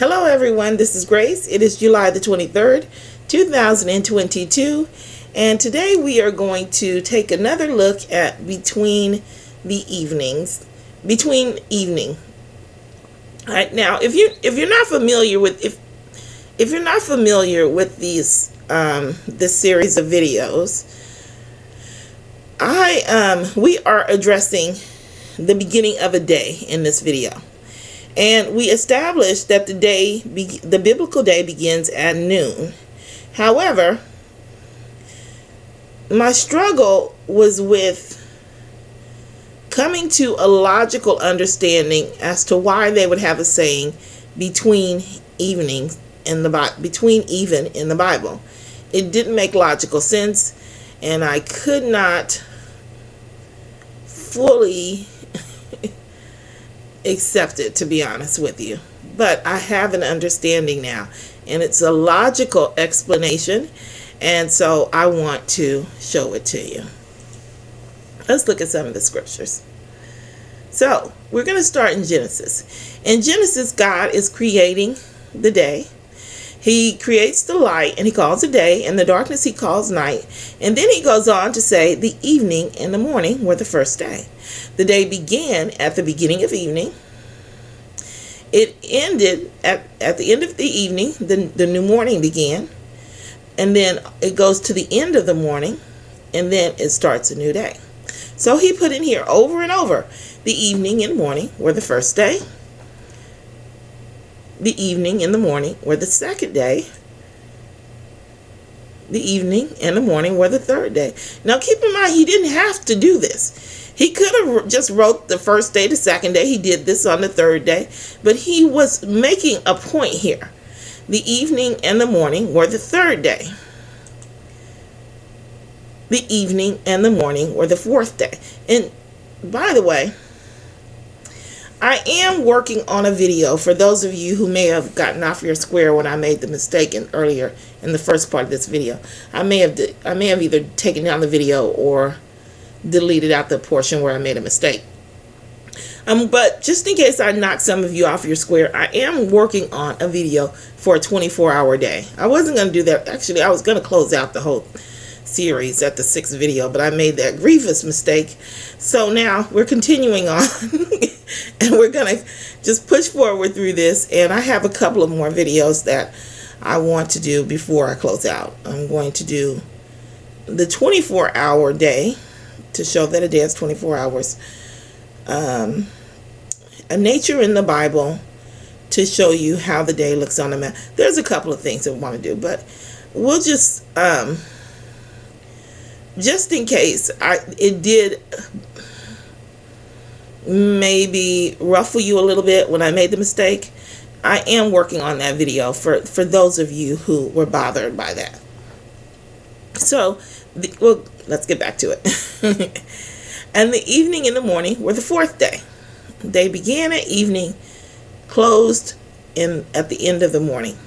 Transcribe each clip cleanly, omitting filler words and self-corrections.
Hello everyone, this is Grace. It is July the 23rd, 2022, and today we are going to take another look at between evening. All right, now if you're not familiar with if you're not familiar with these this series of videos, we are addressing the beginning of a day in this video. And we established that the biblical day begins at noon. However, my struggle was with coming to a logical understanding as to why they would have a saying between even in the Bible. It didn't make logical sense, and I could not fully accept it, to be honest with you. But I have an understanding now, and it's a logical explanation, and so I want to show it to you. Let's look at some of the scriptures. So we're going to start in Genesis. In Genesis, God is creating the day. He creates the light and he calls it day, and the darkness he calls night. And then he goes on to say the evening and the morning were the first day. The day began at the beginning of evening. It ended at the end of the evening. The new morning began. And then it goes to the end of the morning, and then it starts a new day. So he put in here over and over, the evening and morning were the first day. The evening and the morning were the second day. The evening and the morning were the third day. Now keep in mind, he didn't have to do this. He could have just wrote the first day, the second day. He did this on the third day. But he was making a point here. The evening and the morning were the third day. The evening and the morning were the fourth day. And by the way, I am working on a video for those of you who may have gotten off your square when I made the mistake earlier in the first part of this video. I may have either taken down the video or deleted out the portion where I made a mistake. But just in case I knock some of you off your square, I am working on a video for a 24-hour day. I wasn't going to do that. Actually, I was going to close out the whole series at the 6th video, but I made that grievous mistake. So now we're continuing on and we're going to just push forward through this. And I have a couple of more videos that I want to do before I close out. I'm going to do the 24-hour day to show that a day is 24 hours. A nature in the Bible to show you how the day looks on the map. There's a couple of things that we want to do, but we'll just in case it did maybe ruffle you a little bit when I made the mistake, I am working on that video for those of you who were bothered by that. So, well, let's get back to it. And the evening and the morning were the fourth day. They began at evening, closed at the end of the morning.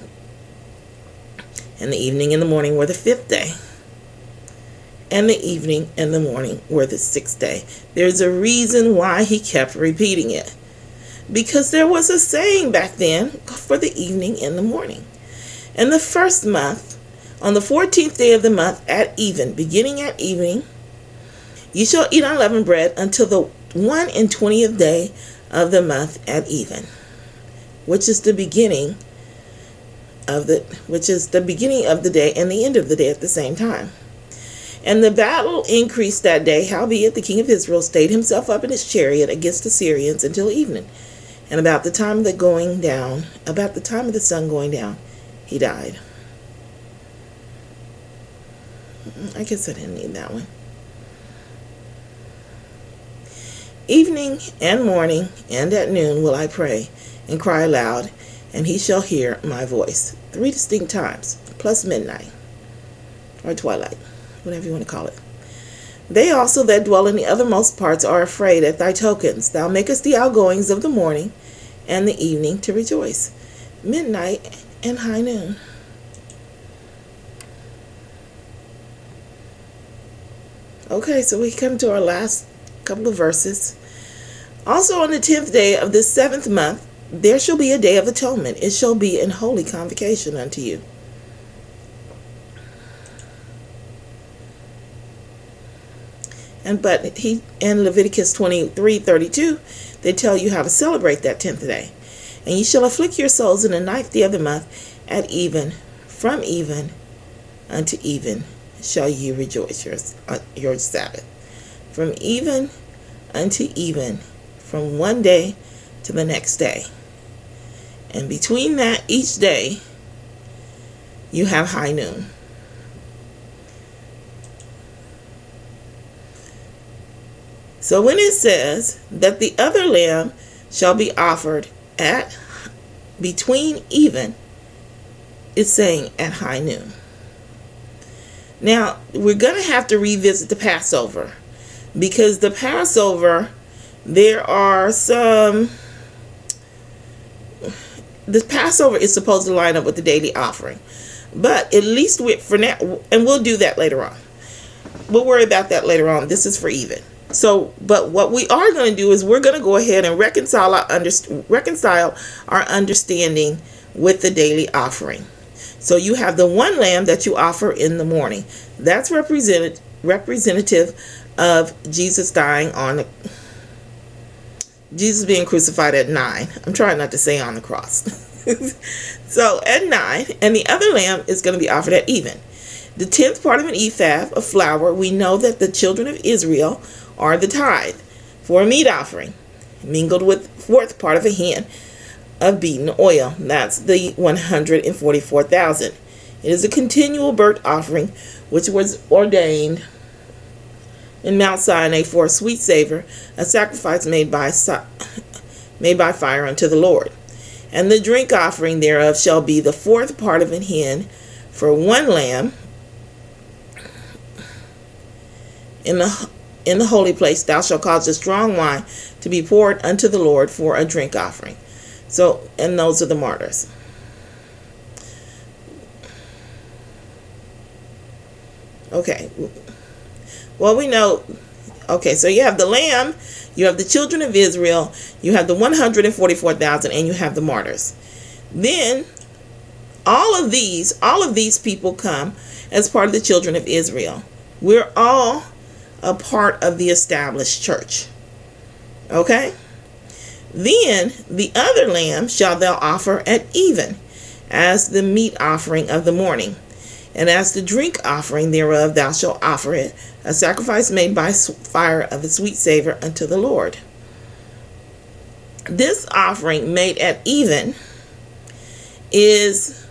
And the evening and the morning were the fifth day. And the evening and the morning were the sixth day. There's a reason why he kept repeating it. Because there was a saying back then for the evening and the morning. And the first month, on the 14th day of the month at even, beginning at evening, you shall eat unleavened bread until the 21st day of the month at even, which is the beginning of the day and the end of the day at the same time. And the battle increased that day, howbeit the king of Israel stayed himself up in his chariot against the Syrians until evening. And about the time of the sun going down, he died. I guess I didn't need that one. Evening and morning and at noon will I pray and cry aloud, and he shall hear my voice. 3 distinct times, plus midnight, or twilight, whatever you want to call it. They also that dwell in the othermost parts are afraid at thy tokens. Thou makest the outgoings of the morning and the evening to rejoice. Midnight and high noon. Okay, so we come to our last couple of verses. Also on the 10th day of this 7th month, there shall be a day of atonement. It shall be an holy convocation unto you. But in Leviticus 23:32, they tell you how to celebrate that 10th day. And ye shall afflict your souls in the 9th day of the month at even, from even unto even shall ye rejoice your Sabbath. From even unto even, from one day to the next day. And between that, each day, you have high noon. So when it says that the other lamb shall be offered at between even, it's saying at high noon. Now, we're going to have to revisit the Passover, because the Passover, there are some... The Passover is supposed to line up with the daily offering. But at least for now, and we'll do that later on. We'll worry about that later on. This is for even. So, but what we are going to do is we're going to go ahead and reconcile our understanding with the daily offering. So you have the one lamb that you offer in the morning. That's representative of Jesus dying on Jesus being crucified at 9. I'm trying not to say on the cross. So at 9, and the other lamb is going to be offered at even. The 10th part of an ephah of flour, we know that the children of Israel are the tithe for a meat offering, mingled with 4th part of a hin of beaten oil. That's the 144,000. It is a continual burnt offering which was ordained in Mount Sinai for a sweet savor, a sacrifice made by fire unto the Lord. And the drink offering thereof shall be the 4th part of an hin for one lamb. In the holy place thou shalt cause the strong wine to be poured unto the Lord for a drink offering. So, and those are the martyrs. Okay. Well, we know. Okay, so you have the lamb, you have the children of Israel, you have the 144,000, and you have the martyrs. Then all of these people come as part of the children of Israel. We're all a part of the established church. Okay? Then the other lamb shall thou offer at even, as the meat offering of the morning. And as the drink offering thereof thou shalt offer it, a sacrifice made by fire of a sweet savor unto the Lord. This offering made at even is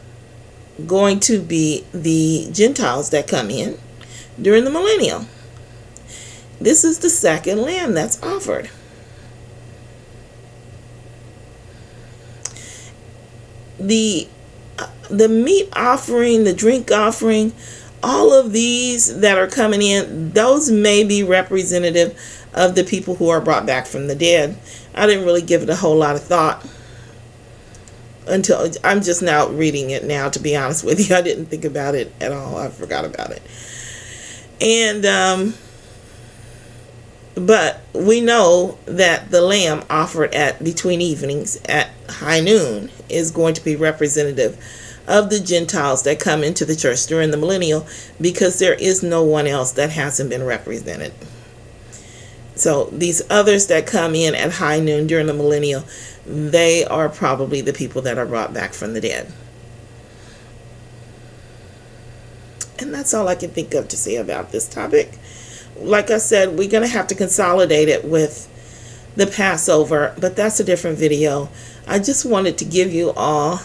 going to be the Gentiles that come in during the millennial. This is the second lamb that's offered. The meat offering, the drink offering, all of these that are coming in, those may be representative of the people who are brought back from the dead. I didn't really give it a whole lot of thought until I'm just now reading it now, to be honest with you. I didn't think about it at all. I forgot about it. And but we know that the lamb offered at between evenings at high noon is going to be representative of the Gentiles that come into the church during the millennial, because there is no one else that hasn't been represented. So these others that come in at high noon during the millennial, they are probably the people that are brought back from the dead. And that's all I can think of to say about this topic. Like I said, we're going to have to consolidate it with the Passover, but that's a different video. I just wanted to give you all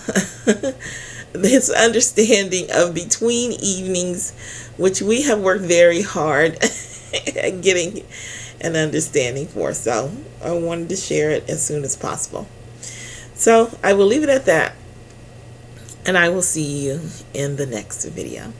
this understanding of between evenings, which we have worked very hard at getting an understanding for. So I wanted to share it as soon as possible. So I will leave it at that, and I will see you in the next video.